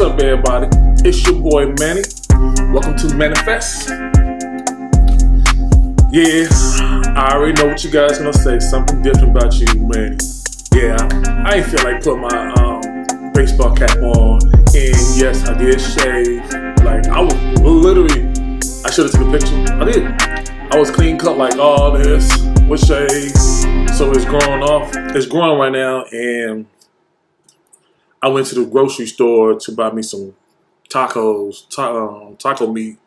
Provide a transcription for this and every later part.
up, everybody? It's your boy Manny. Welcome to Manifest. Yeah, I already know what you guys gonna say. Something different about you, Manny. Yeah, I ain't feel like putting my baseball cap on. And yes, I did shave. Like, I was literally, I should have took a picture. I did. I was clean cut like all this with shave. So it's growing off. It's growing right now. And I went to the grocery store to buy me some tacos, taco meat.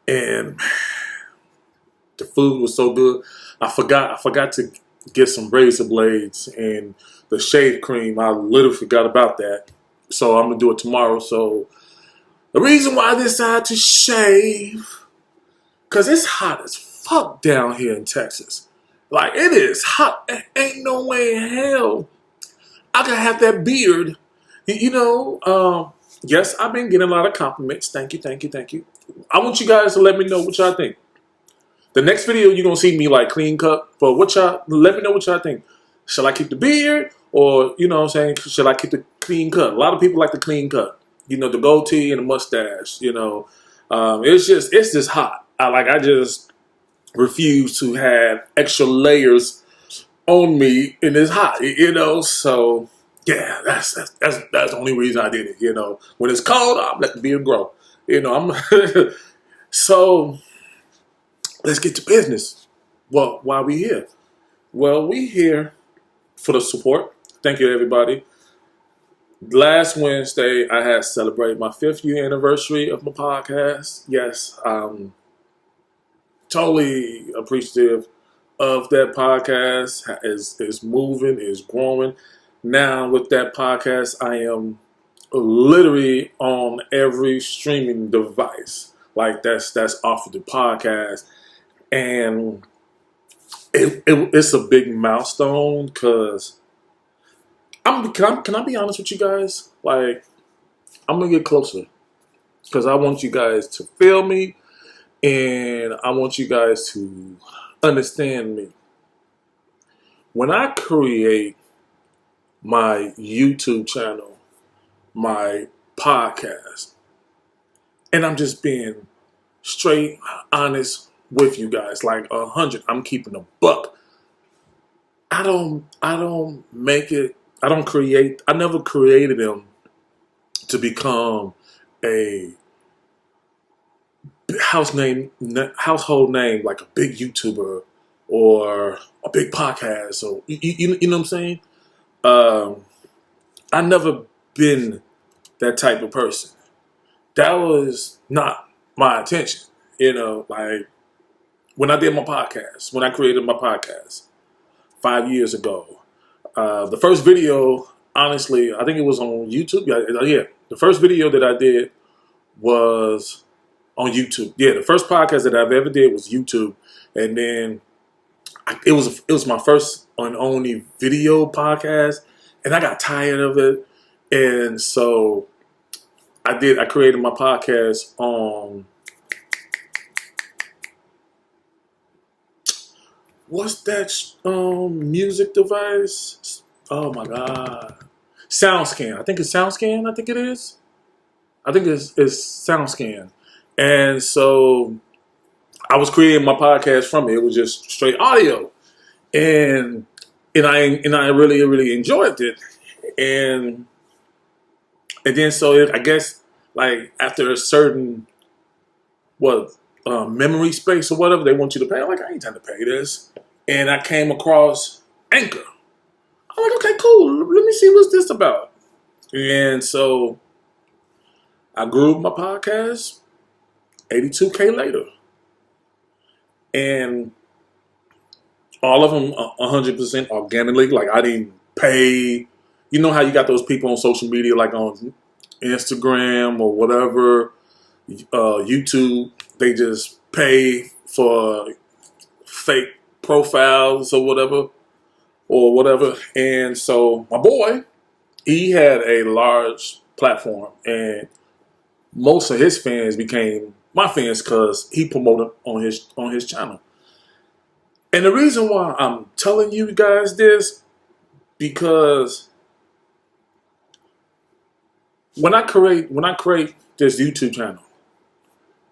And the food was so good. I forgot to get some razor blades and the shave cream. I literally forgot about that. So I'm gonna do it tomorrow. So the reason why I decided to shave, cause it's hot as fuck down here in Texas. Like, it is hot. Ain't no way in hell I can have that beard. Yes, I've been getting a lot of compliments. Thank you. I want you guys to let me know what y'all think. The next video, you're going to see me like clean cut. But let me know what y'all think. Should I keep the beard? Or, you know what I'm saying, should I keep the clean cut? A lot of people like the clean cut. You know, the goatee and the mustache, it's just hot. I just refuse to have extra layers on me and it's hot, so yeah, that's the only reason I did it. When it's cold, I'll let the beard grow. So let's get to business. Well, why are we here? Well, we here for the support. Thank you, everybody. Last Wednesday, I had celebrated my 5th year anniversary of my podcast. Yes, totally appreciative of that podcast. Is moving, is growing. Now with that podcast, I am literally on every streaming device. Like that's offered the podcast, and it's a big milestone because can I be honest with you guys? Like, I'm gonna get closer because I want you guys to feel me. And I want you guys to understand me. When I create my YouTube channel, my podcast, and I'm just being straight honest with you guys, like 100, I'm keeping a buck. I never created them to become a household name, like a big YouTuber or a big podcast. So you know what I'm saying? I never been that type of person. That was not my intention. Like when I did my podcast, when I created my podcast 5 years ago, the first video, honestly, I think it was on YouTube. Yeah, the first video that I did was on YouTube. Yeah, the first podcast that I've ever did was YouTube, and then it was my first and only video podcast, and I got tired of it, and so I created my podcast on what's that music device? Oh my god, SoundScan. I think it's SoundScan. I think it is. I think it's SoundScan. And so I was creating my podcast from it. It was just straight audio, and I really enjoyed it. And then so I guess like after a certain memory space or whatever they want you to pay, I'm like, I ain't time to pay this. And I came across Anchor. I'm like, okay, cool. Let me see what's this about. And so I grew my podcast. 82K later, and all of them 100% organically. Like, I didn't pay. You know how you got those people on social media, like on Instagram or whatever, YouTube. They just pay for fake profiles or whatever. And so my boy, he had a large platform, and most of his fans became my fans because he promoted on his channel. And the reason why I'm telling you guys this, because when I create this YouTube channel,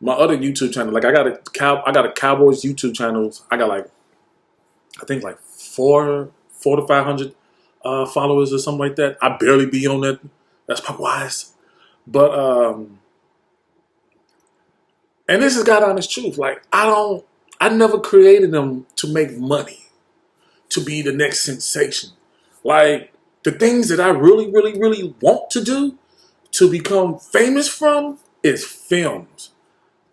my other YouTube channel, like I got a Cowboys YouTube channel. I got like I think like four to 500 followers or something like that. I barely be on that. That's probably wise. But and this is God honest truth. Like I never created them to make money, to be the next sensation. Like the things that I really, really, really want to do to become famous from is films.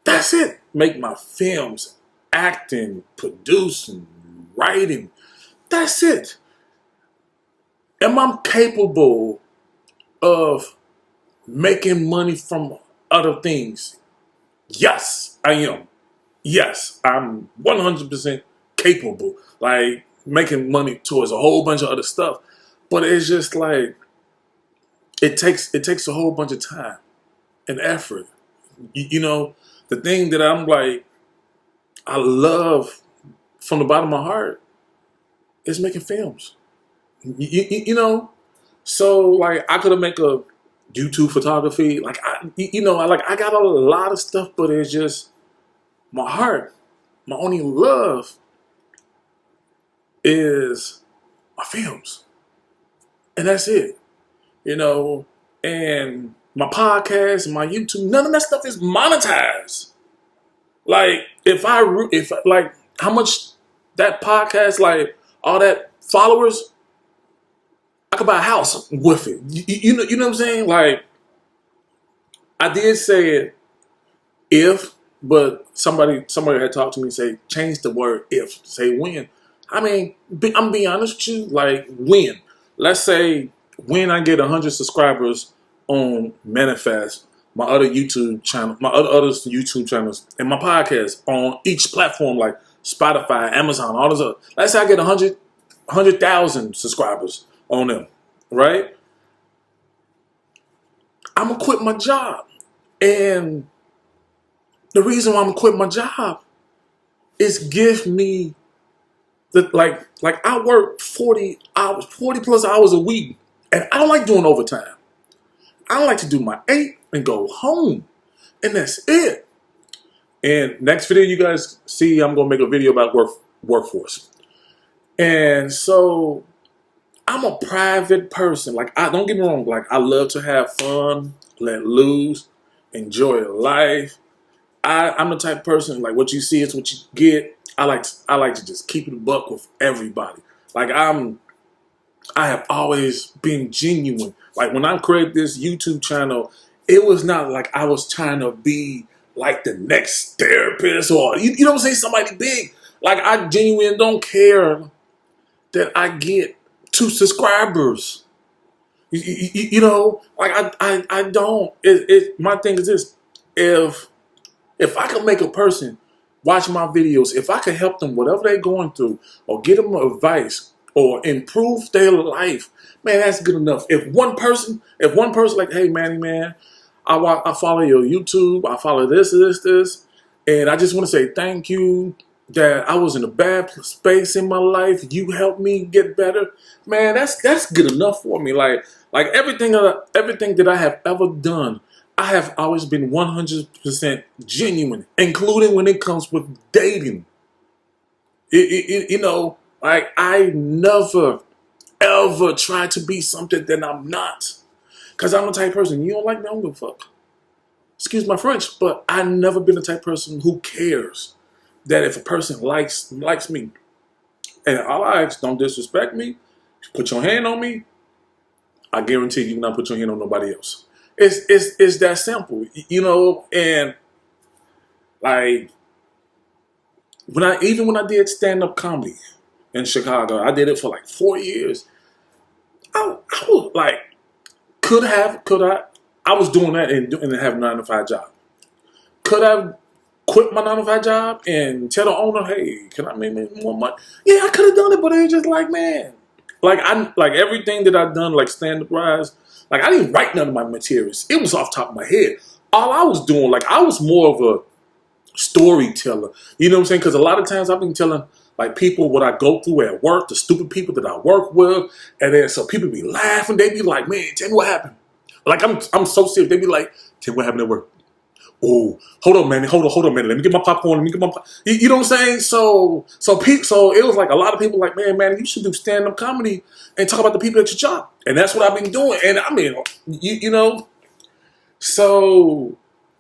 That's it. Make my films, acting, producing, writing. That's it. Am I capable of making money from other things? Yes, I am. Yes, I'm 100% capable. Like making money towards a whole bunch of other stuff. But it's just like it takes a whole bunch of time and effort. You know, the thing that I'm like I love from the bottom of my heart is making films. You know, so like I could have make a YouTube photography. Like I got a lot of stuff, but it's just my heart. My only love is my films, and that's it. You know, and my podcast and my YouTube, none of that stuff is monetized. Like if like how much that podcast, like all that followers, I could buy a house with it. You know what I'm saying? Like I did say it if, but somebody had talked to me and say change the word if, say when. I mean, I'm being honest with you. Like when, let's say when I get 100 subscribers on Manifest, my other YouTube channel, my other YouTube channels, and my podcast on each platform like Spotify, Amazon, all those other. Let's say I get 100,000 subscribers on them, right? I'm gonna quit my job, and the reason why I'm gonna quit my job is give me the like I work 40 hours, 40 plus hours a week, and I don't like doing overtime. I like to do my 8 and go home, and that's it. And next video you guys see, I'm gonna make a video about workforce. And so I'm a private person. Like I don't get me wrong. Like I love to have fun, let loose, enjoy life. I'm the type of person like what you see is what you get. I like to just keep it a buck with everybody. Like I have always been genuine. Like when I created this YouTube channel, it was not like I was trying to be like the next therapist or you know what I'm saying, somebody big. Like I genuinely don't care that I get 2 subscribers. You know, like I don't. My thing is this: if I could make a person watch my videos, if I could help them whatever they're going through, or get them advice, or improve their life, man, that's good enough. If one person like, hey, Manny, man, I follow your YouTube, I follow this, and I just want to say thank you that I was in a bad space in my life. You helped me get better, man. That's good enough for me. Like everything that I have ever done, I have always been 100% genuine, including when it comes with dating. You know, like I never ever try to be something that I'm not, cause I'm the type of person, you don't like me, I don't give a fuck. Excuse my French, but I've never been the type of person who cares that if a person likes me, and all I ask, don't disrespect me, put your hand on me, I guarantee you not put your hand on nobody else. It's that simple, you know. And like when I did stand up comedy in Chicago, I did it for like 4 years. I was like, could I was doing that and have a 9-to-5 job. Could I quit my 9-to-5 job and tell the owner, hey, can I make more money? Yeah, I could have done it, but it's just like, man, like everything that I've done, like stand up rise, like I didn't write none of my materials. It was off the top of my head. All I was doing, like I was more of a storyteller. You know what I'm saying? Because a lot of times I've been telling like people what I go through at work, the stupid people that I work with, and then so people be laughing. They be like, man, tell me what happened. Like I'm so serious. They be like, Tim, what happened at work? Oh, hold on, man. Let me get my popcorn. Let me get my. You know what I'm saying? So it was like a lot of people like, man, you should do stand up comedy and talk about the people at your job, and that's what I've been doing. And I mean, you know, so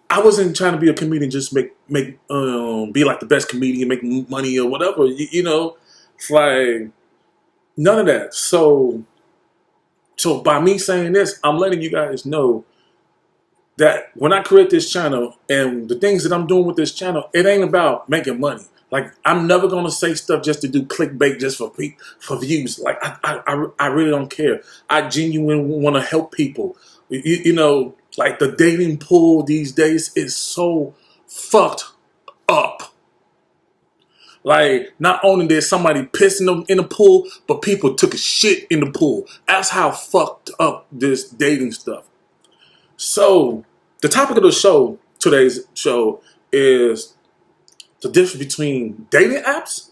I wasn't trying to be a comedian, just be like the best comedian, make money or whatever. You know, it's like none of that. So by me saying this, I'm letting you guys know that when I create this channel and the things that I'm doing with this channel, it ain't about making money. Like, I'm never gonna say stuff just to do clickbait just for views. Like, I really don't care. I genuinely want to help people. You know, like the dating pool these days is so fucked up. Like, not only did somebody piss in the pool, but people took a shit in the pool. That's how fucked up this dating stuff. So, the topic of the show, today's show, is the difference between dating apps.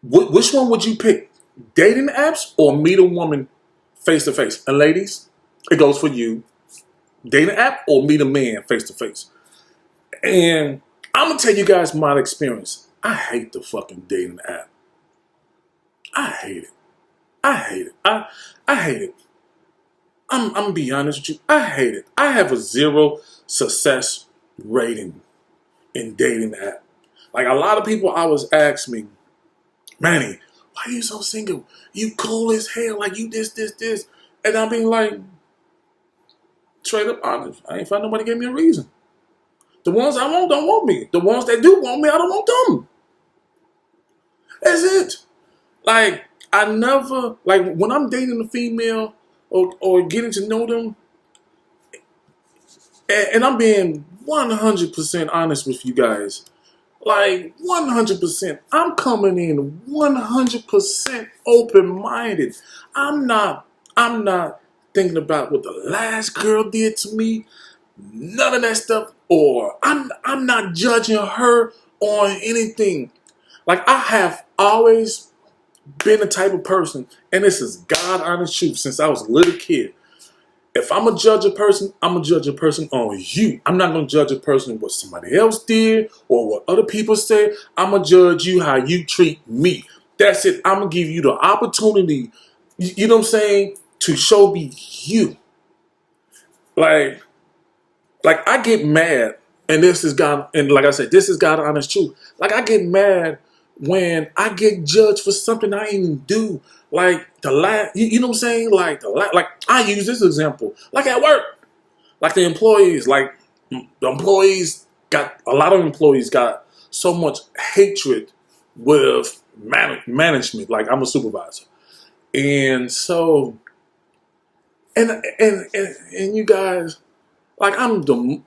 Which one would you pick? Dating apps or meet a woman face to face? And ladies, it goes for you. Dating app or meet a man face to face? And I'm going to tell you guys my experience. I hate the fucking dating app. I hate it. I hate it. I hate it. I'm gonna be honest with you. I hate it. I have a 0 success rating in dating app. Like, a lot of people always ask me, Manny, why are you so single? You cool as hell. Like, you this. And I'm being like, straight up honest. I ain't find nobody give me a reason. The ones I want don't want me. The ones that do want me, I don't want them. That's it. Like, I never, like, when I'm dating a female or getting to know them, and I'm being 100% honest with you guys, like 100%, I'm coming in 100% open-minded. I'm not thinking about what the last girl did to me, none of that stuff, or I'm not judging her on anything. Like, I have always been the type of person, and this is God honest truth, since I was a little kid. If I'm going to judge a person, I'm going to judge a person on you. I'm not going to judge a person what somebody else did or what other people said. I'm going to judge you how you treat me. That's it. I'm going to give you the opportunity, you know what I'm saying, to show me you. Like I get mad, and this is God, and like I said, this is God honest truth. Like, I get mad when I get judged for something I didn't do. Like, you know what I'm saying? Like, I use this example. Like, at work. Like, a lot of employees got so much hatred with management. Like, I'm a supervisor. And so, and you guys, like, I'm the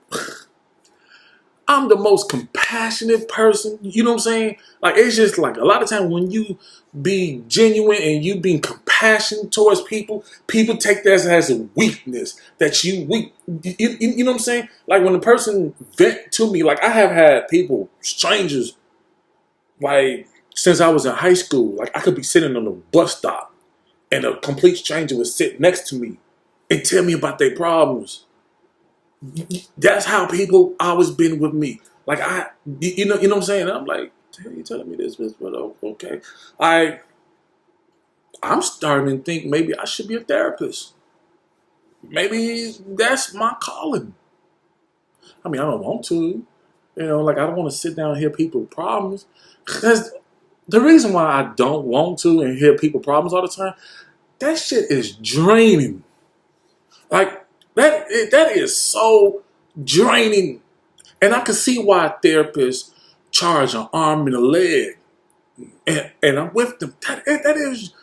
most compassionate person. You know what I'm saying? Like, it's just like a lot of times when you be genuine and you being compassionate towards people, people take that as a weakness, that you weak. You know what I'm saying? Like, when a person vent to me, like, I have had people, strangers, like, since I was in high school, like, I could be sitting on a bus stop and a complete stranger would sit next to me and tell me about their problems. That's how people always been with me. Like, you know what I'm saying? I'm like, you telling me this, but okay. I'm starting to think maybe I should be a therapist. Maybe that's my calling. I mean, I don't want to. You know, like, I don't want to sit down and hear people's problems. Because the reason why I don't want to and hear people's problems all the time, that shit is draining. Like, that is so draining. And I can see why therapists charge an arm and a leg. And I'm with them. That is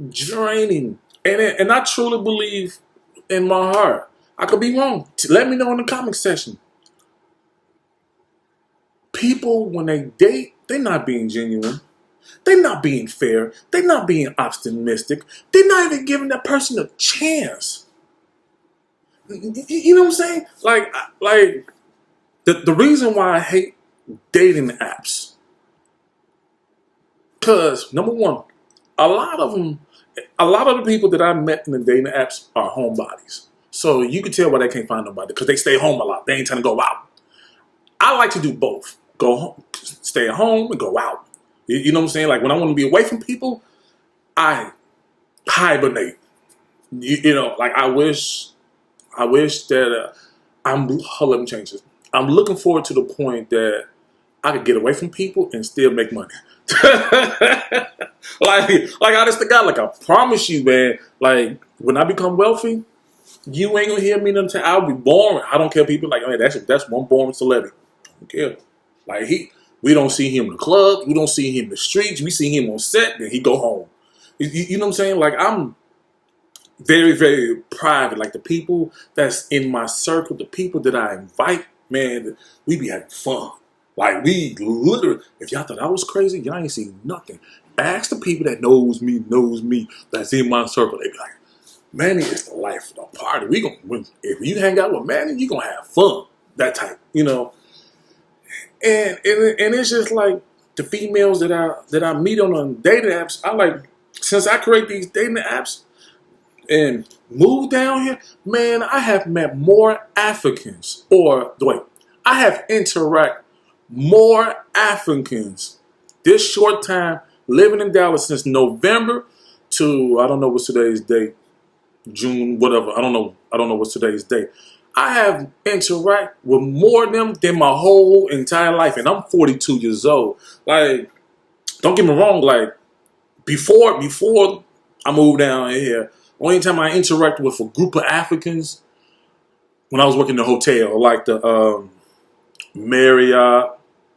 draining. And I truly believe in my heart. I could be wrong. Let me know in the comment section. People, when they date, they're not being genuine. They're not being fair. They're not being optimistic. They're not even giving that person a chance. You know what I'm saying? Like the reason why I hate dating apps, because number one, a lot of the people that I met in the dating apps are homebodies. So you can tell why they can't find nobody, because they stay home a lot. They ain't trying to go out. I like to do both. Go home, stay at home, and go out. You know what I'm saying? Like when I want to be away from people, I hibernate. You know, like I wish that let me change this. I'm looking forward to the point that I could get away from people and still make money. like honest to God, like I promise you, man. Like when I become wealthy, you ain't gonna hear me until I'll be boring. I don't care. People like, man, that's one boring celebrity. I don't care. Like we don't see him in the club. We don't see him in the streets. We see him on set, then he go home. You know what I'm saying? Like I'm very, very private. Like the people that's in my circle, the people that I invite, man, we be having fun. Like we literally, if y'all thought I was crazy, y'all ain't seen nothing. Ask the people that knows me, that's in my circle. They be like, Manny is the life of the party. If you hang out with Manny, you gonna have fun. That type, you know. And it's just like the females that I meet on dating apps. I like, since I create these dating apps and move down here, man, I have met more Africans, I have interact more Africans this short time living in Dallas since November to, I don't know what's today's date, June, whatever. I don't know what's today's date. I have interact with more of them than my whole entire life, and I'm 42 years old. Like, don't get me wrong. Like, before I moved down here, only time I interacted with a group of Africans when I was working in the hotel, like the Marriott.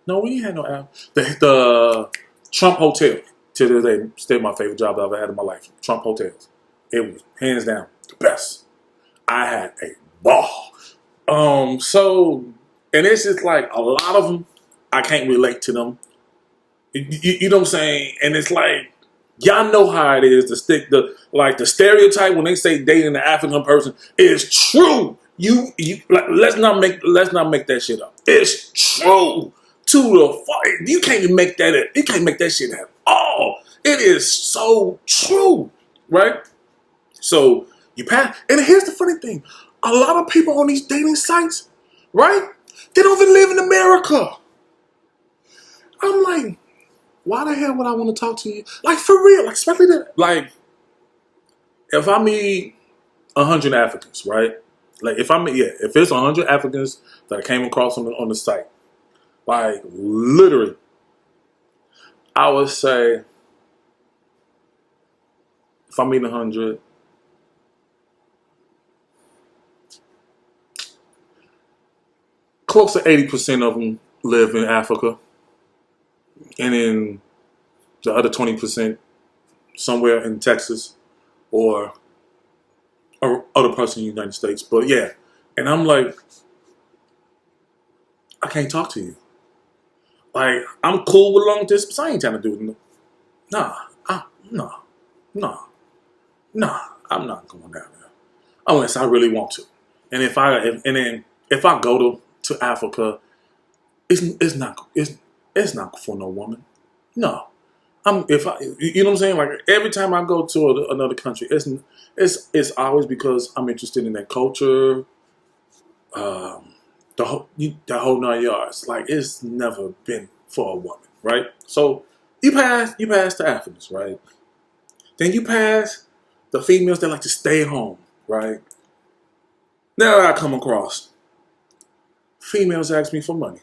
No, we ain't had no the Trump Hotel. To this day, still my favorite job I ever had in my life. Trump Hotels. It was hands down the best. I had a ball. So, and it's just like a lot of them, I can't relate to them. You know what I'm saying? And it's like, y'all know how it is to stick the stereotype when they say dating an African person is true. You like, let's not make that shit up. It's true to the you can't even make that up. You can't make that shit at all. It is so true, right? So you pass, and here's the funny thing: a lot of people on these dating sites, right? They don't even live in America. I'm like, why the hell would I want to talk to you? Like for real, like especially like if I meet 100 Africans, right? Like if it's 100 Africans that I came across on the site, like literally, I would say if I meet 100. Close to 80% of them live in Africa, and then the other 20% somewhere in Texas or other parts of the United States. But yeah, and I'm like, I can't talk to you. Like I'm cool with long distance. I ain't trying to do it. Nah, I'm not going down there unless I really want to. And if I go to Africa, it's not for no woman. No, you know what I'm saying? Like every time I go to another country, it's always because I'm interested in that culture, the whole 9 yards. Like it's never been for a woman, right? So you pass the Africans, right? Then you pass the females that like to stay home, right? Now I come across females ask me for money.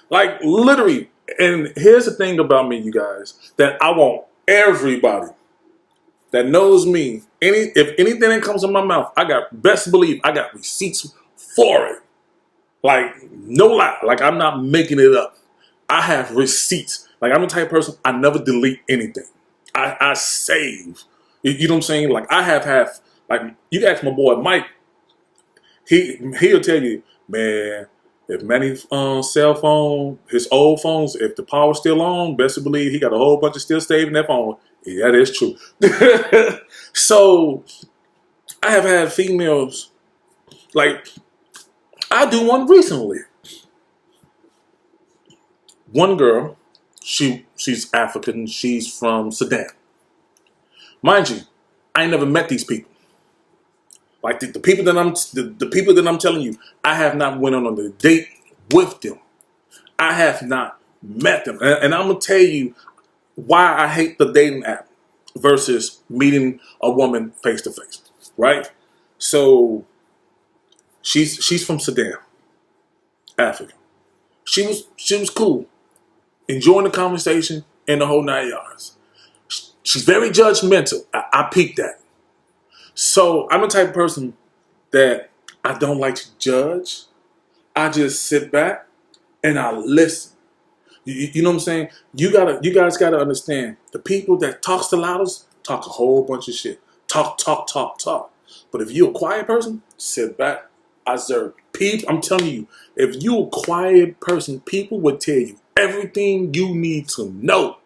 Like literally, and here's the thing about me, you guys, that I want everybody that knows me, if anything that comes in my mouth, best believe I got receipts for it. Like, no lie. Like, I'm not making it up. I have receipts. Like, I'm the type of person, I never delete anything. I save. You know what I'm saying? Like, I have, like, you ask my boy Mike, he'll tell you, man, if Manny's cell phone, his old phones, if the power's still on, best believe he got a whole bunch of still saved in that phone. Yeah, that is true. So, I have had females, like, I do one recently. One girl, she's African, she's from Sudan. Mind you, I ain't never met these people. Like the people that the people that I'm telling you, I have not went on a date with them. I have not met them, and I'm gonna tell you why I hate the dating app versus meeting a woman face to face. Right? So she's from Sudan, Africa. She was cool, enjoying the conversation and the whole 9 yards. She's very judgmental. I peeped that. So I'm the type of person that I don't like to judge. I just sit back and I listen. You know what I'm saying? You guys gotta understand. The people that talks the loudest talk a whole bunch of shit. Talk, talk, talk, talk. But if you're a quiet person, sit back, observe. People, I'm telling you, if you're a quiet person, people will tell you everything you need to know.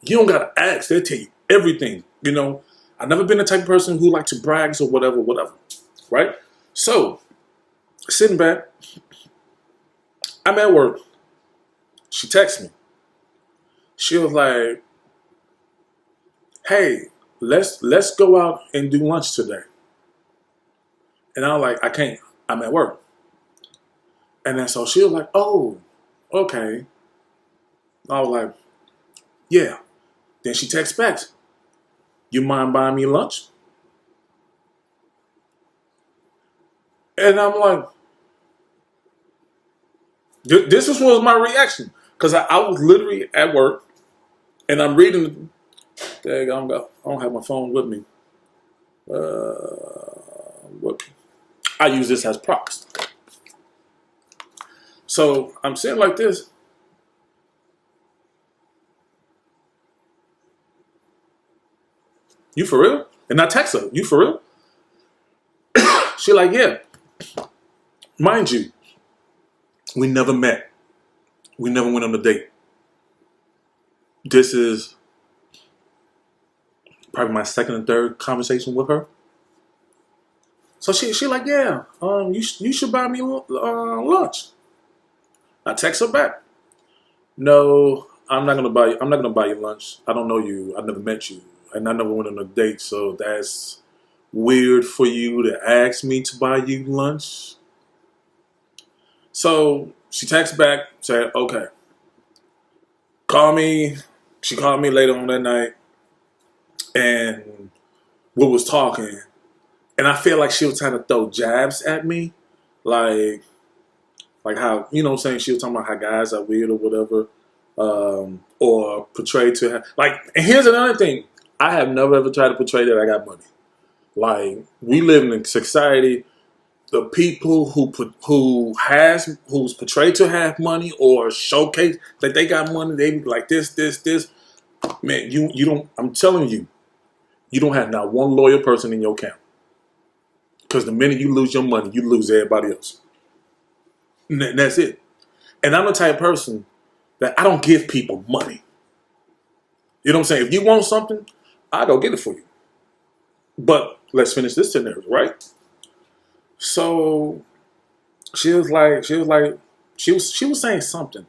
You don't gotta ask; they'll tell you everything. You know, I've never been the type of person who like to brag or whatever, right? So, sitting back, I'm at work. She texts me. She was like, "Hey, let's go out and do lunch today." And I was like, "I can't. I'm at work." And then so she was like, "Oh, okay." I was like, "Yeah." Then she texts back, "You mind buying me lunch?" And I'm like, this was my reaction. Because I was literally at work and I'm reading. There you go. I don't have my phone with me. I use this as props. So I'm sitting like this. "You for real?" And I text her, "You for real?" She like, "Yeah." Mind you, we never met. We never went on a date. This is probably my second and third conversation with her. So she like, "Yeah, you should buy me lunch." I text her back, "No, I'm not gonna buy you lunch. I don't know you. I've never met you, and I never went on a date. So that's weird for you to ask me to buy you lunch." So she texts back, said, "Okay, call me." She called me later on that night, and we was talking, and I feel like she was trying to throw jabs at me, like how, you know what I'm saying, she was talking about how guys are weird or whatever, or portray to have, like, and here's another thing, I have never ever tried to portray that I got money. Like, we live in a society, the people who's portrayed to have money or showcase that they got money, they be like this, man, you don't, I'm telling you, you don't have not one loyal person in your camp. Because the minute you lose your money, you lose everybody else. And that's it. And I'm the type of person that I don't give people money. You know what I'm saying? If you want something, I'll go get it for you. But let's finish this scenario, right? So she was saying something.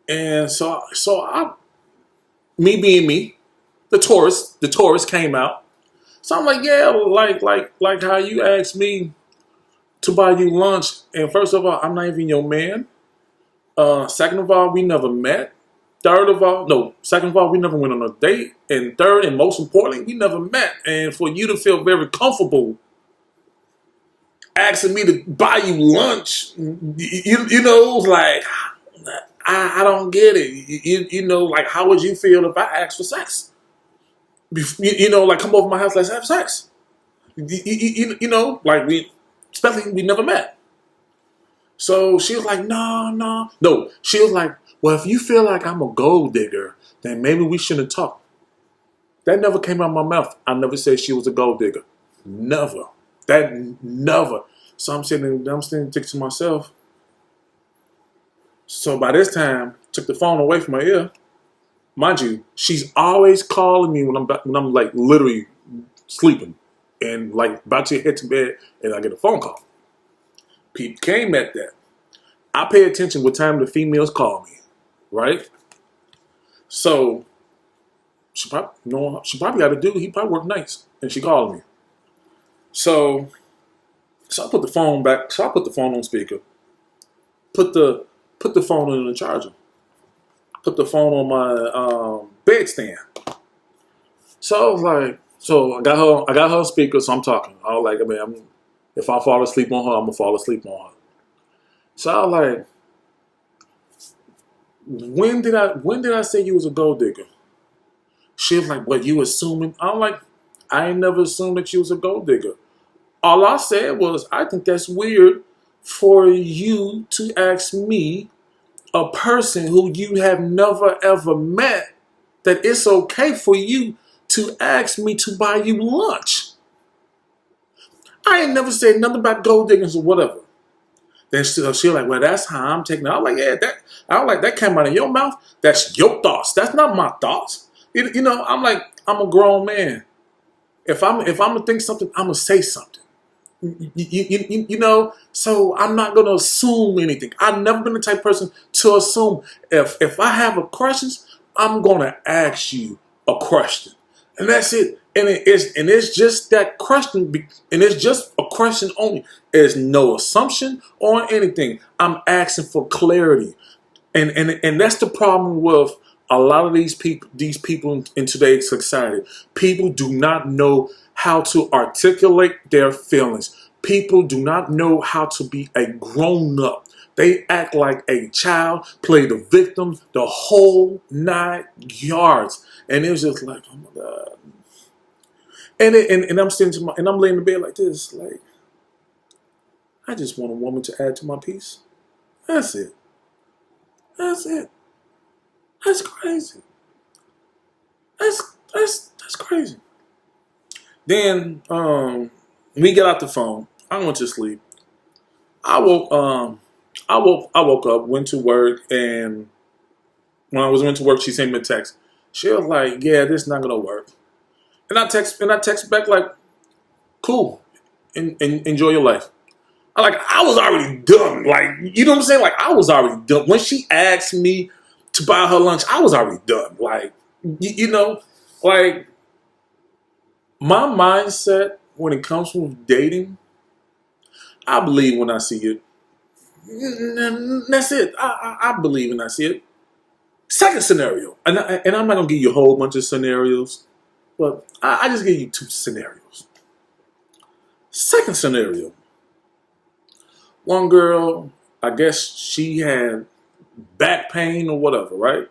And so me being me, the tourist came out. So I'm like, "Yeah, like how you asked me to buy you lunch. And first of all, I'm not even your man. Second of all, we never met. Second of all, we never went on a date. And third, and most importantly, we never met. And for you to feel very comfortable asking me to buy you lunch, you know, like, I don't get it. You know, like, how would you feel if I asked for sex? You know, like, come over my house, let's have sex. You know, like, especially we never met. So she was like, no. She was like, "Well, if you feel like I'm a gold digger, then maybe we shouldn't talk." That never came out of my mouth. I never said she was a gold digger. Never. That never. So I'm sitting thinking to myself. So by this time, took the phone away from my ear. Mind you, she's always calling me when I'm like literally sleeping and like about to head to bed, and I get a phone call. Pete came at that. I pay attention what time the females call me, right? So she probably got a dude. He probably worked nights, and she called me. So So I put the phone back. So I put the phone on speaker. Put the phone in the charger. Put the phone on my bedstand. So I was like, so I got her speaker. So I'm talking. I was like, I mean, if I fall asleep on her, I'm gonna fall asleep on her. So I was like, when did I say you was a gold digger? She was like, what, you assuming? I'm like, I ain't never assumed that you was a gold digger. All I said was, I think that's weird for you to ask me, a person who you have never ever met, that it's okay for you to ask me to buy you lunch. I ain't never said nothing about gold diggers or whatever. Then she like, well, that's how I'm taking it. I'm like, yeah, that came out of your mouth. That's your thoughts. That's not my thoughts. You know, I'm like, I'm a grown man. If I'm gonna think something, I'm gonna say something. You know, so I'm not gonna assume anything. I've never been the type of person to assume. If I have a questions, I'm gonna ask you a question, and that's it. And it's just that question, and it's just a question only. There's no assumption or anything. I'm asking for clarity, and that's the problem with a lot of these people in today's society. People do not know how to articulate their feelings. People do not know how to be a grown-up. They act like a child, play the victim, the whole 9 yards. And it was just like, oh my God. And I'm sitting and I'm laying in bed like this, like, I just want a woman to add to my piece. That's it. That's it. That's crazy. That's crazy. Then we get out the phone. I went to sleep. I woke up, went to work, and when I went to work, she sent me a text. She was like, "Yeah, this is not gonna work." And I text back like, "Cool, enjoy your life." I was already done. Like, you know what I'm saying? Like, I was already done. When she asked me to buy her lunch, I was already done. Like, you know, like, my mindset when it comes to dating, I believe when I see it. That's it. I believe and I see it. Second scenario, and I'm not gonna give you a whole bunch of scenarios, but I just give you 2 scenarios. Second scenario, one girl, I guess she had back pain or whatever, right?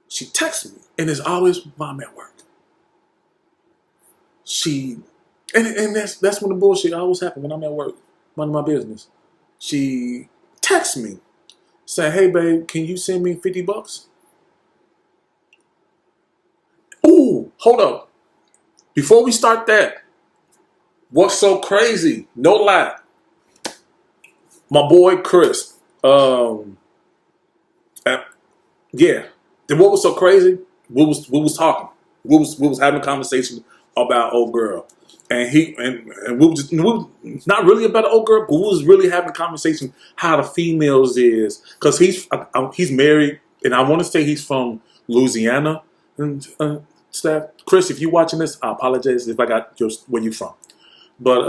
She texted me, and it's always while I'm at work. And that's when the bullshit always happens when I'm at work, minding my business. She texts me, saying, "Hey babe, can you send me $50?" Ooh, hold up. Before we start that, what's so crazy? No lie. My boy Chris. Yeah. Then what was so crazy? We was talking. We was having a conversation about old girl. And we were not really about the old girl, but we was really having a conversation how the females is, because he's married, and I want to say he's from Louisiana and stuff. Chris, if you're watching this, I apologize if I got just where you from, but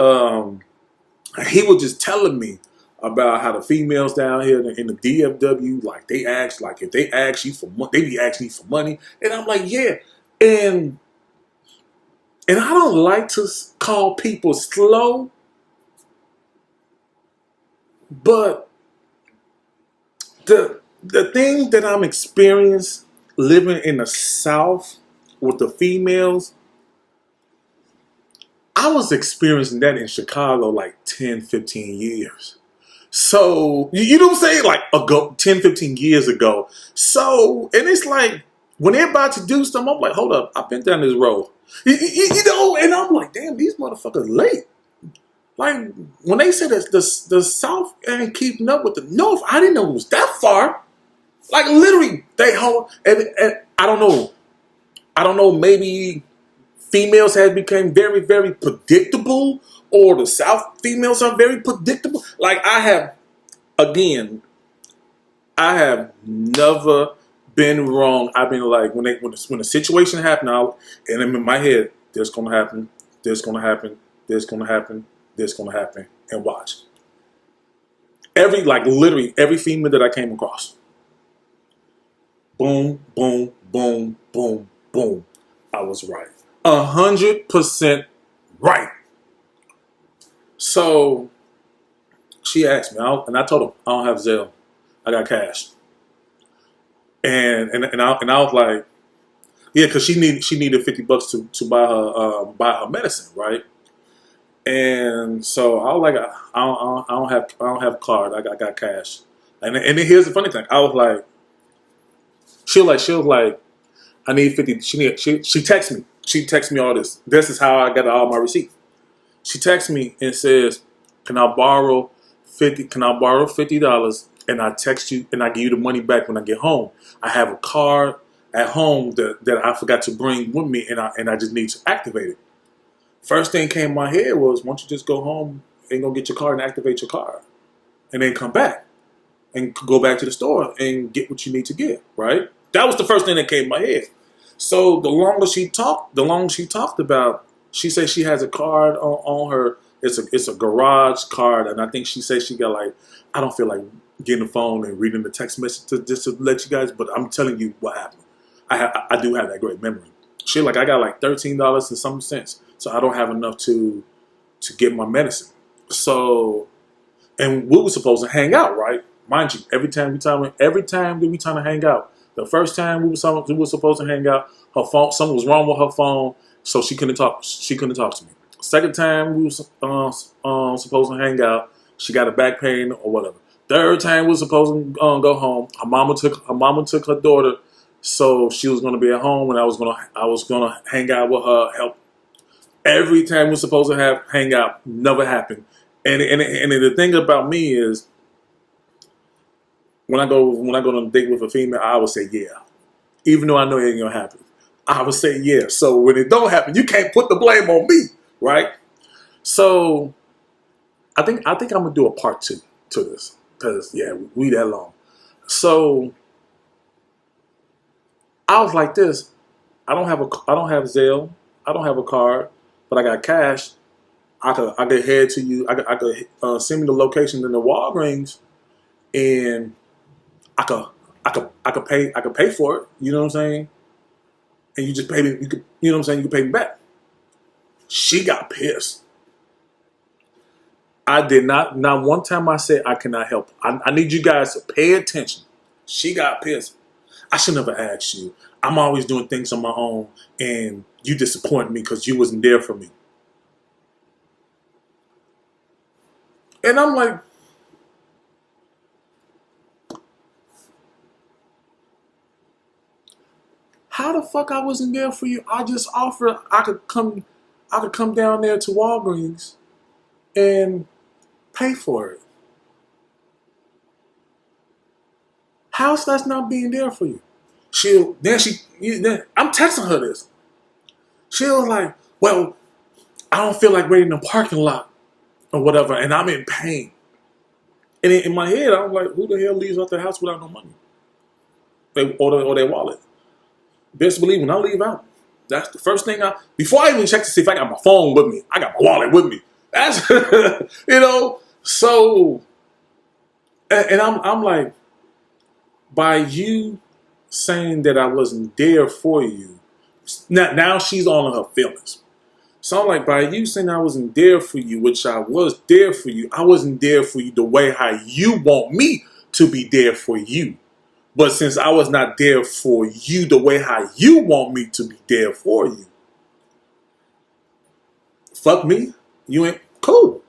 he was just telling me about how the females down here in the DFW, like if they ask you for money, they be asking you for money, and I'm like, yeah, and I don't like to call people slow, but the thing that I'm experiencing living in the South with the females, I was experiencing that in Chicago like 10, 15 years. So, you know what I'm saying? Like 10, 15 years ago. So, and it's like, when they're about to do something, I'm like, hold up, I've been down this road. You know, and I'm like, damn, these motherfuckers late. Like, when they said that the South ain't keeping up with the North, I didn't know it was that far. Like, literally, they hold, and I don't know, maybe females have become very, very predictable, or the South females are very predictable. Like, I have never been wrong. I've been like, when the situation happened, and I'm in my head, this gonna happen, this gonna happen, this gonna happen, this gonna happen, and watch. Literally every female that I came across, boom, boom, boom, boom, boom, I was right. 100% right. So she asked me, and I told her I don't have Zelle, I got cash. And I was like, yeah, because she needed $50 to buy her medicine, right? And so I was like, I don't have a card. I got cash. And then here's the funny thing. I was like, she was like, I need 50. She texted me. She texted me all this. This is how I got all my receipts. She texts me and says, "Can I borrow $50? And I text you and I give you the money back when I get home. I have a card at home that I forgot to bring with me, and I just need to activate it." First thing came in my head was, why don't you just go home and go get your card and activate your card, and then come back and go back to the store and get what you need to get, right? That was the first thing that came in my head. So the longer she talked about, she said she has a card on her. It's a garage card, and I think she said she got like, I don't feel like getting the phone and reading the text message just to let you guys, but I'm telling you what happened. I do have that great memory. She like, I got like $13 and some cents, so I don't have enough to get my medicine. So, and we were supposed to hang out, right? Mind you, every time that we trying to hang out. The first time we were supposed to hang out, her phone, something was wrong with her phone, so she couldn't talk. She couldn't talk to me. Second time we were supposed to hang out, she got a back pain or whatever. Third time we were supposed to go home. Her mama took her daughter, so she was going to be at home, and I was gonna hang out with her, help. Every time we were supposed to hang out, never happened. And the thing about me is, when I go on a date with a female, I would say yeah, even though I know it ain't gonna happen. I would say yeah. So when it don't happen, you can't put the blame on me, right? So I think I'm gonna do a part 2 to this, because yeah, we that long. So I was like this. I don't have Zelle. I don't have a card, but I got cash. I could head to you. I could send me the location in the Walgreens, and I could pay for it. You know what I'm saying? And you just pay me. You know what I'm saying? You can pay me back. She got pissed. I did not one time I said I cannot help. I need you guys to pay attention. She got pissed. I should never ask you. I'm always doing things on my own, and you disappointed me because you wasn't there for me. And I'm like, how the fuck I wasn't there for you? I just offered I could come down there to Walgreens and pay for it. How's that not being there for you? I'm texting her this. She was like, well, I don't feel like waiting in the parking lot or whatever, and I'm in pain. And in my head, I'm like, who the hell leaves out their house without no money? Or their wallet. Best believe when I leave out, that's the first thing before I even check to see if I got my phone with me, I got my wallet with me. That's, so, and I'm like, by you saying that I wasn't there for you, now she's all in her feelings. So I'm like, by you saying I wasn't there for you, which I was there for you, I wasn't there for you the way how you want me to be there for you. But since I was not there for you the way how you want me to be there for you, fuck me, you ain't cool.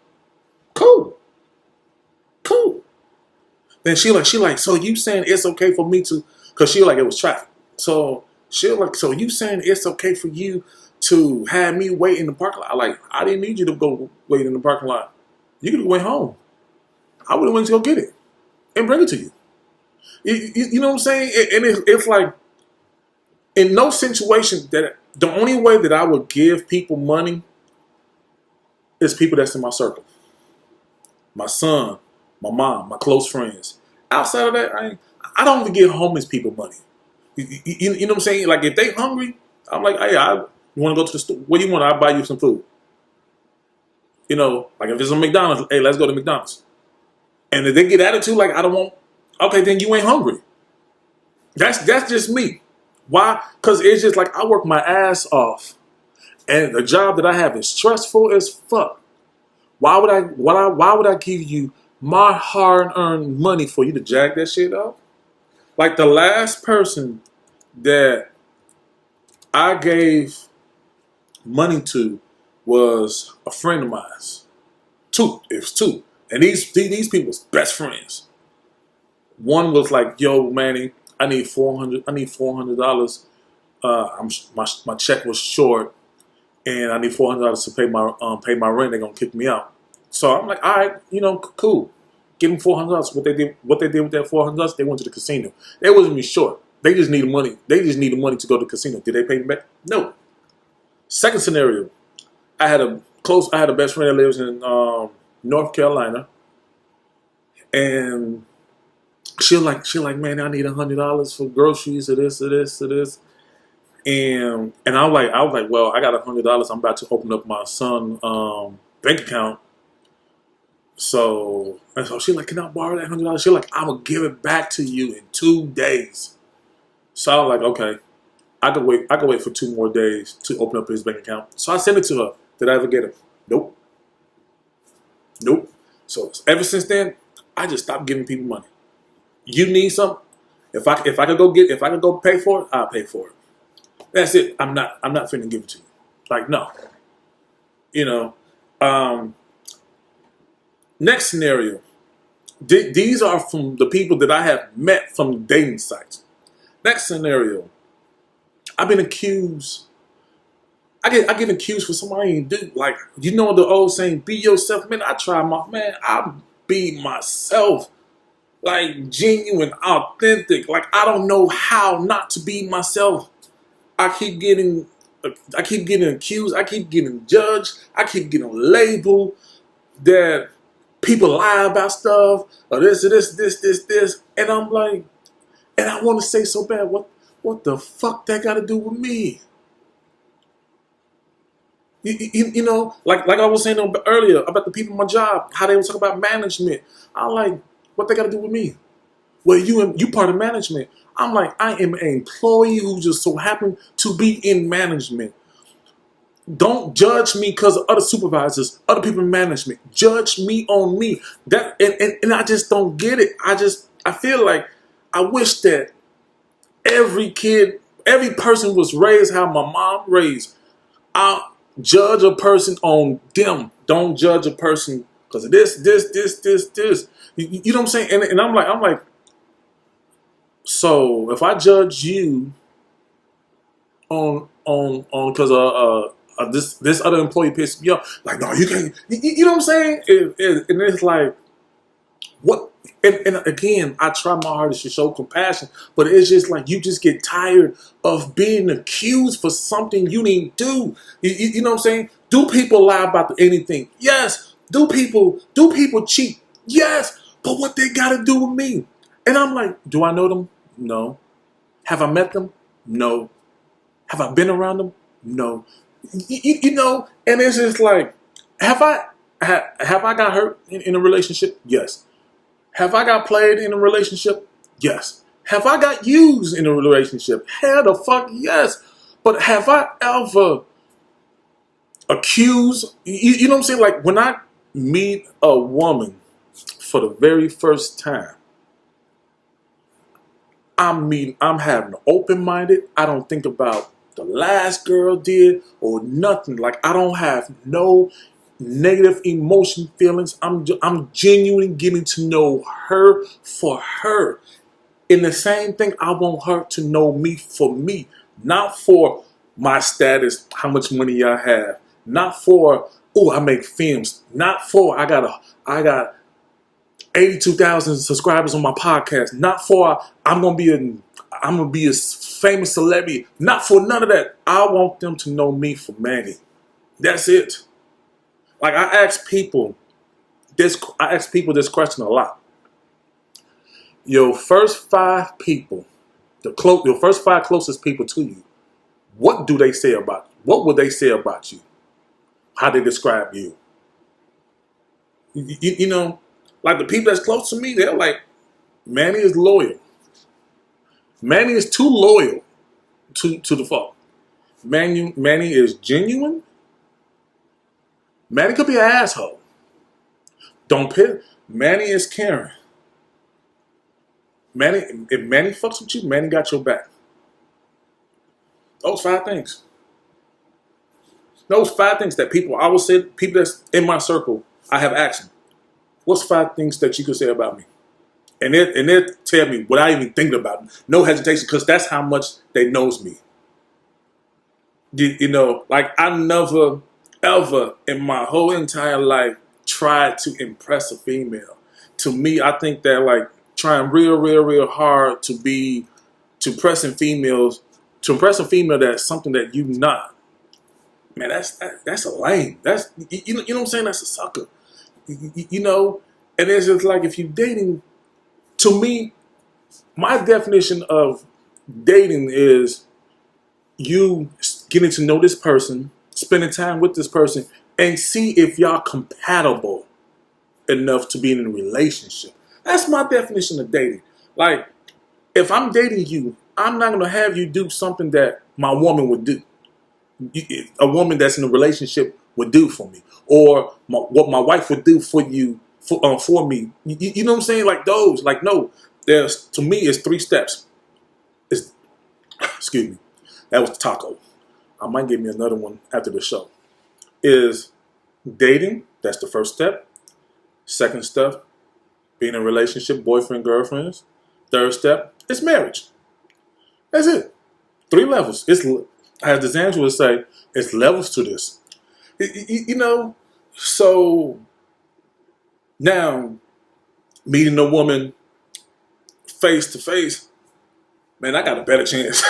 Then she like, so you saying it's okay for me to, because she like it was traffic. So she like, so you saying it's okay for you to have me wait in the parking lot? I didn't need you to go wait in the parking lot. You could have went home. I would have went to go get it and bring it to you. You know what I'm saying? And it's like, in no situation that the only way that I would give people money is people that's in my circle. My son, my mom, my close friends. Outside of that, I don't even give homeless people money. You know what I'm saying? Like, if they hungry, I'm like, hey, you want to go to the store? What do you want? I'll buy you some food. You know, like if it's a McDonald's, hey, let's go to McDonald's. And if they get attitude like I don't want, okay, then you ain't hungry. That's just me. Why? Because it's just like I work my ass off, and the job that I have is stressful as fuck. Why would I give you my hard-earned money for you to jack that shit up? Like the last person that I gave money to was a friend of mine. Two. It was two. And these people's best friends. One was like, "Yo, Manny, I need $400. My check was short, and I need $400 to pay my rent. They're gonna kick me out." So I'm like, "All right, you know, cool. Give them $400. What they did with that $400? They went to the casino. They wasn't even short. They just needed money. They just needed money to go to the casino. Did they pay me back? No. Second scenario, I had a best friend that lives in North Carolina, and she like, "Man, I need $100 for groceries or this. And I was like, well, I got $100. I'm about to open up my son's bank account. So she like, "Can I borrow that $100?" She like, "I'm gonna give it back to you in 2 days." So I was like, okay, I could wait for 2 more days to open up his bank account. So I sent it to her. Did I ever get it? Nope. So ever since then, I just stopped giving people money. You need something? If I could go pay for it, I'll pay for it. That's it. I'm not finna give it to you. Like, no. You know. Next scenario. These are from the people that I have met from dating sites. Next scenario. I've been accused. I get accused for something I ain't do. Like, you know the old saying, "Be yourself." Man, I be myself. Like, genuine, authentic. Like, I don't know how not to be myself. I keep getting accused. I keep getting judged. I keep getting labeled that people lie about stuff or this. And I'm like, and I want to say so bad, what the fuck that got to do with me? You know, like I was saying earlier about the people in my job, how they were talking about management. I'm like, what they got to do with me? Well, you part of management. I'm like, I am an employee who just so happened to be in management. Don't judge me because of other supervisors, other people in management. Judge me on me. And I just don't get it. I feel like I wish that every person was raised how my mom raised. I judge a person on them. Don't judge a person because of this. You know what I'm saying? And I'm like, so if I judge you on because this other employee pissed me off, like, no, you can't. You know what I'm saying? And it's like, what? And again, I try my hardest to show compassion, but it's just like you just get tired of being accused for something you didn't do. You know what I'm saying? Do people lie about anything? Yes. Do people cheat? Yes. But what they got to do with me? And I'm like, do I know them? No. Have I met them? No. Have I been around them? No. You know, and it's just like, have I got hurt in a relationship? Yes. Have I got played in a relationship? Yes. Have I got used in a relationship? Hell the fuck yes. But have I ever accused? You know what I'm saying? Like when I meet a woman for the very first time, I'm having open-minded. I don't think about the last girl did or nothing. Like I don't have no negative emotion feelings. I'm genuinely getting to know her for her. In the same thing, I want her to know me for me, not for my status, how much money I have, not for I make films, not for I got 82,000 subscribers on my podcast, not for I'm gonna be a famous celebrity, not for none of that. I want them to know me for Manny. That's it. Like I ask people this question a lot. Your first 5 people, your first 5 closest people to you, what do they say about you? What would they say about you? How they describe you? You know, like the people that's close to me, they're like, Manny is loyal. Manny is too loyal to the fault. Manny is genuine. Manny could be an asshole. Don't pick. Manny is caring. Manny, if Manny fucks with you, Manny got your back. Those 5 things. Those 5 things that people, I would say, people that's in my circle, I have asked them, what's 5 things that you could say about me? And they tell me without even thinking about it. No hesitation, because that's how much they knows me. You know, like I never, ever in my whole entire life tried to impress a female. To me, I think that like trying real hard to impressing females, to impress a female that's something that you not. Man, that's a lame. That's you know what I'm saying. That's a sucker. You know, and it's just like if you're dating. To me, my definition of dating is you getting to know this person, spending time with this person, and see if y'all compatible enough to be in a relationship. That's my definition of dating. Like, if I'm dating you, I'm not going to have you do something that my woman would do. A woman that's in a relationship would do for me. Or what my wife would do for you, for me. You know what I'm saying? Like those. Like, no. To me, it's 3 steps. Excuse me. That was taco. I might give me another one after the show. Is dating. That's the first step. Second step, being in a relationship, boyfriend, girlfriends. Third step is marriage. That's it. 3 levels. It's, as the Xandra would say, it's levels to this. You know, so now meeting a woman face to face, man, I got a better chance.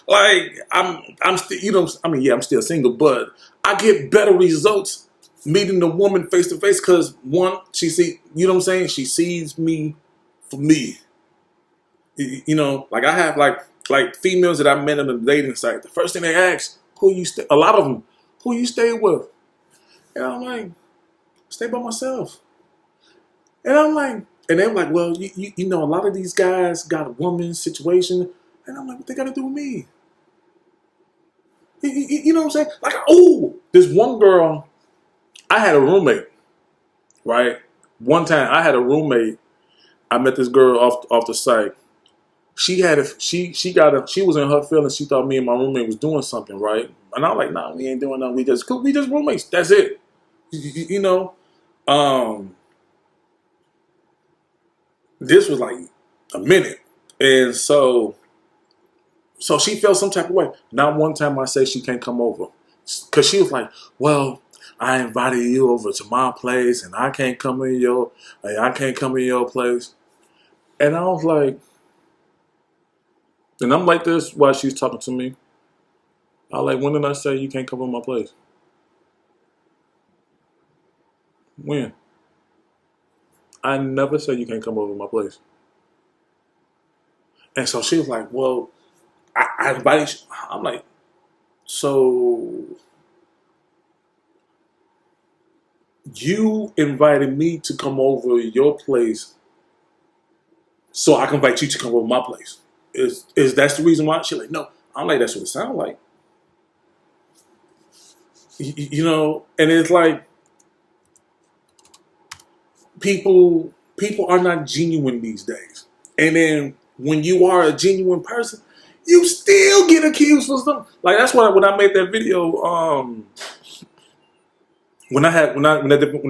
Like I'm still, you know, I mean, yeah, I'm still single, but I get better results meeting the woman face to face because one, you know what I'm saying? She sees me for me. You know, like I have like females that I met on the dating site. The first thing they ask, a lot of them, who you stay with? And I'm like, stay by myself. And I'm like, and they're like, well, you know, a lot of these guys got a woman situation. And I'm like, what they got to do with me? You know what I'm saying? Like, oh, this one girl, I had a roommate, right? One time I had a roommate. I met this girl off the site. She was in her feelings. She thought me and my roommate was doing something, right? And I'm like, nah, we ain't doing nothing. We just roommates. That's it. You know, this was like a minute. And so she felt some type of way. Not one time I said she can't come over. Because she was like, well, I invited you over to my place and I can't come in your place. And I was like, and I'm like this while she's talking to me. I was like, when did I say you can't come to my place? When? I never said you can't come over to my place. And so she was like, well, I invited you. I'm like, so you invited me to come over your place so I can invite you to come over my place. Is that's the reason why? She's like, no. I'm like, that's what it sounds like. You know, and it's like people are not genuine these days. And then when you are a genuine person, you still get accused for something. Like that's why when I made that video, when I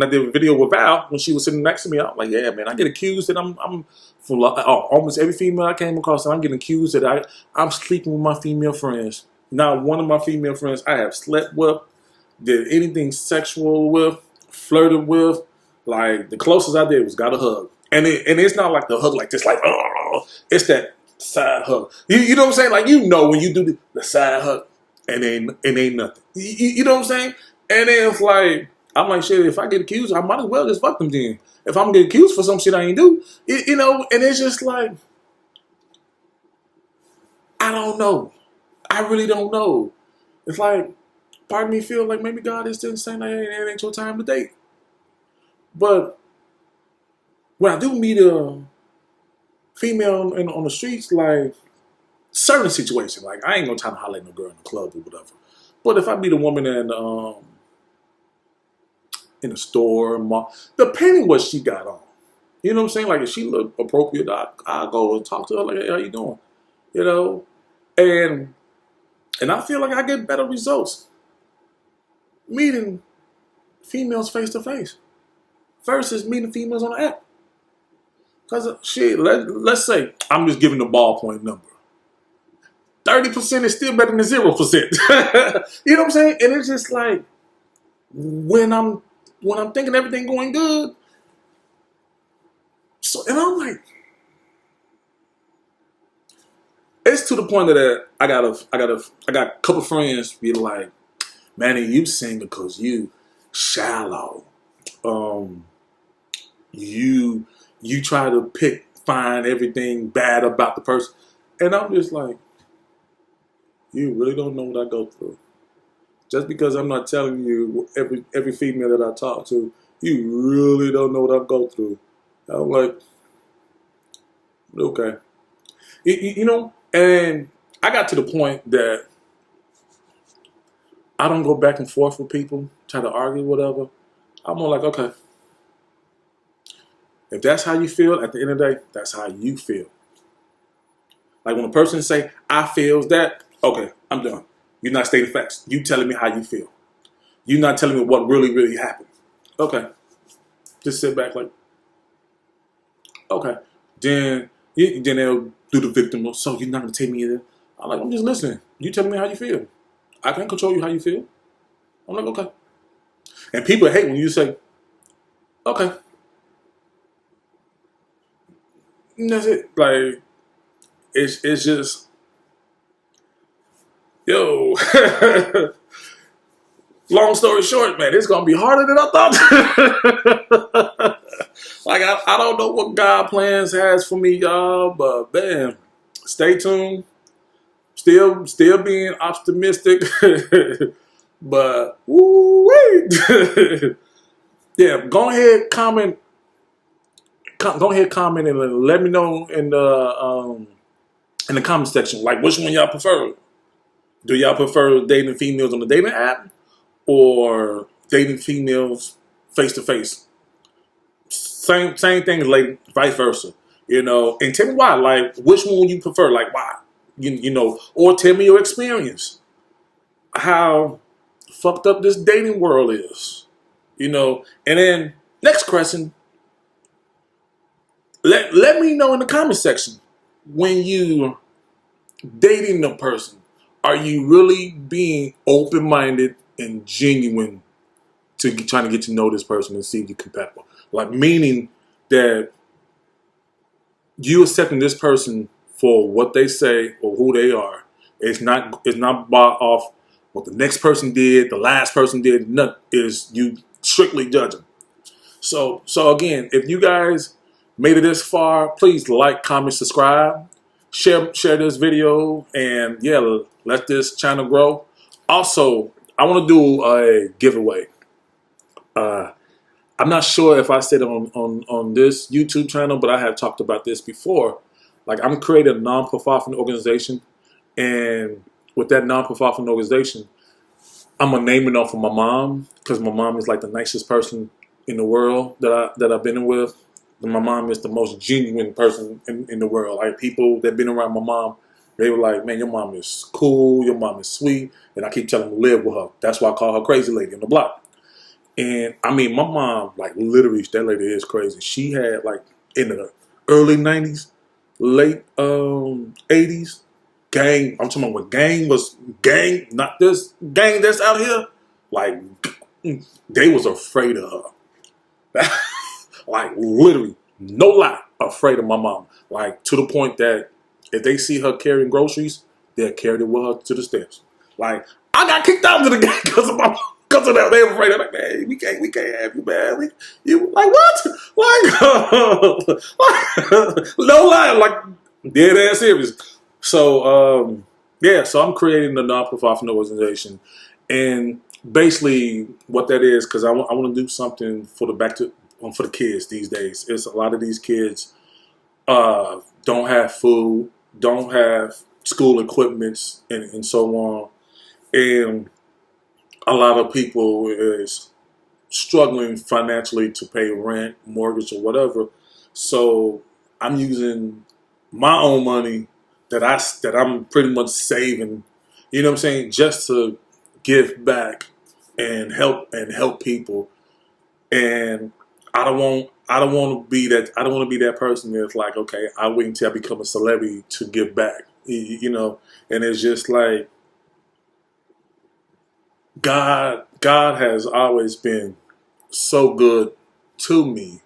did a video with Val, when she was sitting next to me, I'm like, yeah, man, I get accused that I'm for almost every female I came across, and I'm getting accused that I'm sleeping with my female friends. Not one of my female friends I have slept with, did anything sexual with, flirted with. Like the closest I did was got a hug, and it's not like the hug like this, like oh, it's that side hug. You know what I'm saying? Like you know when you do the side hug, and ain't nothing. You know what I'm saying? And then it's like I'm like shit. If I get accused, I might as well just fuck them then. If I'm getting accused for some shit I ain't do, you know. And it's just like I don't know. I really don't know. It's like part of me feel like maybe God is still saying like, hey, it ain't your time to date. But when I do meet a female on the streets, like certain situations, like I ain't gonna try to holler at no girl in the club or whatever. But if I meet a woman in a store, mall, depending what she got on, you know what I'm saying? Like if she look appropriate, I go and talk to her like, hey, how you doing? You know, and I feel like I get better results meeting females face to face versus meeting females on the app. Because shit, let's say I'm just giving the ballpoint number. 30% is still better than 0%. You know what I'm saying? And it's just like when I'm thinking everything going good. So and I'm like, it's to the point that I got a couple friends be like, Manny, you single because you shallow. You try to find everything bad about the person. And I'm just like, you really don't know what I go through. Just because I'm not telling you every female that I talk to, you really don't know what I go through. I'm like, okay. You know, and I got to the point that I don't go back and forth with people, try to argue, whatever. I'm more like, okay. If that's how you feel, at the end of the day, that's how you feel. Like when a person say, I feels that, okay, I'm done. You're not stating facts. You telling me how you feel. You're not telling me what really, really happened. Okay. Just sit back like, okay. Then they'll do the victim role. So you're not going to take me in. I'm like, I'm just listening. You telling me how you feel. I can't control you how you feel. I'm like, okay. And people hate when you say, okay. And that's it. Like, it's just, yo. Long story short, man, it's going to be harder than I thought. Like, I don't know what God plans has for me, y'all, but man, stay tuned. Still being optimistic. But, woo-wee. Yeah, go ahead, comment. Go ahead, comment, and let me know in the comment section, like which one y'all prefer. Do y'all prefer dating females on the dating app or dating females face to face? Same thing as like vice versa, you know. And tell me why. Like, which one you prefer? Like, why? You know, or tell me your experience. How fucked up this dating world is, you know. And then next question. Let me know in the comment section when you dating a person. Are you really being open-minded and genuine to trying to get to know this person and see if you're compatible? Like, meaning that you accepting this person for what they say or who they are. It's not bought off what the next person did, the last person did. None is you strictly judging. So again, if you guys made it this far, please like, comment, subscribe, share this video, and yeah, let this channel grow. Also, I want to do a giveaway. I'm not sure if I said it on this YouTube channel, but I have talked about this before. Like, I'm creating a non-profit organization, and with that non-profit organization, I'm gonna name it off of my mom, because my mom is like the nicest person in the world that I've been with. And my mom is the most genuine person in the world. Like, people that been around my mom, they were like, man, your mom is cool, your mom is sweet, and I keep telling them to live with her. That's why I call her crazy lady on the block. And I mean, my mom, like, literally, that lady is crazy. She had, like, in the early 90s, late 80s, gang. I'm talking about when gang was gang, not this gang that's out here. Like, they was afraid of her. Like, literally, no lie, afraid of my mom. Like, to the point that if they see her carrying groceries, they'll carry it with her to the steps. Like, I got kicked out of the gang because of my mom. Because of that, they were afraid. I'm like, man, we can't have you, man. You like what? Like, no lie, like dead ass serious. So yeah, so I'm creating a non-profit organization, and basically what that is, because I want to do something for the for the kids these days. It's a lot of these kids don't have food, don't have school equipments, and so on. And a lot of people is struggling financially to pay rent, mortgage, or whatever. So I'm using my own money that I'm pretty much saving, you know what I'm saying, just to give back and help people. And I don't want to be that person that's like, okay, I wait until I become a celebrity to give back. You know, and it's just like God has always been so good to me,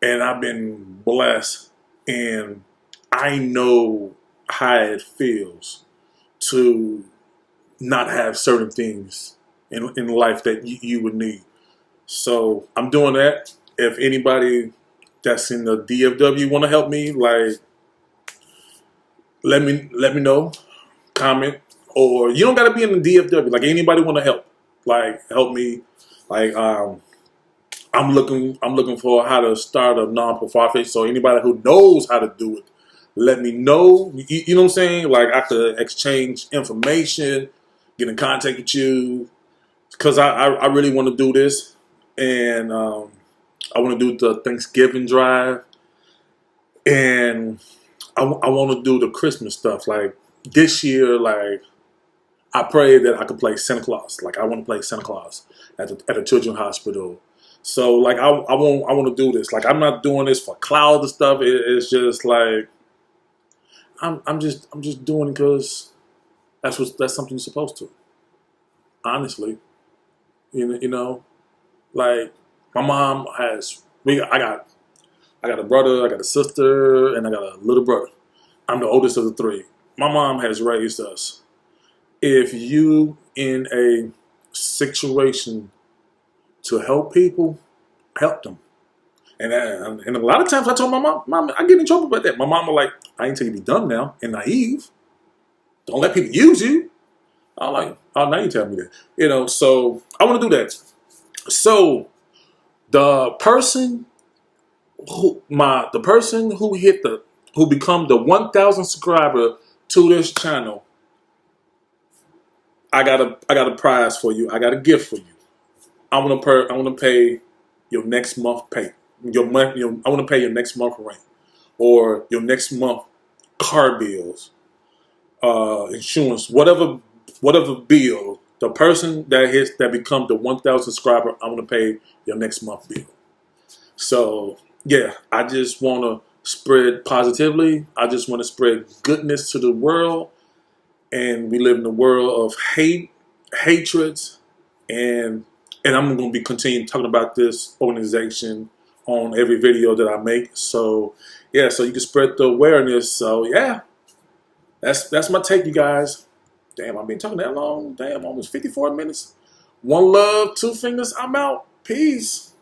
and I've been blessed, and I know how it feels to not have certain things in life that you would need. So I'm doing that. If anybody that's in the DFW want to help me, like, let me know, comment, or you don't gotta be in the DFW. Like, anybody want to help me, like I'm looking for how to start a non-profit. So anybody who knows how to do it, let me know. You know what I'm saying? Like, I could exchange information, get in contact with you, because I really want to do this, and I want to do the Thanksgiving drive, and I want to do the Christmas stuff. Like, this year, like, I pray that I could play Santa Claus. Like, I want to play Santa Claus at a children's hospital. So, like, I want to do this. Like, I'm not doing this for cloud and stuff. It's just like I'm just doing it because that's something you're supposed to. Honestly, you know, like, my mom has I got a brother, I got a sister, and I got a little brother. I'm the oldest of the three. My mom has raised us. If you in a situation to help people, help them. And a lot of times I told my mom, I get in trouble about that. My mom was like, I ain't tell you to be dumb now and naive. Don't let people use you. I'm like, oh, now you tell me that. You know, so I want to do that. So the person who become the 1,000 subscriber to this channel, I got a prize for you. I got a gift for you. I want to pay your next month pay. I want to pay your next month rent, or your next month car bills, insurance, whatever bill. The person that becomes the 1,000 subscriber, I want to pay your next month bill. So yeah, I just want to spread positively. I just want to spread goodness to the world. And we live in a world of hatreds, and I'm going to be continuing talking about this organization on every video that I make. So yeah, so you can spread the awareness. So yeah, that's my take, you guys. Damn, I've been talking that long. Damn, almost 54 minutes. One love, two fingers. I'm out. Peace.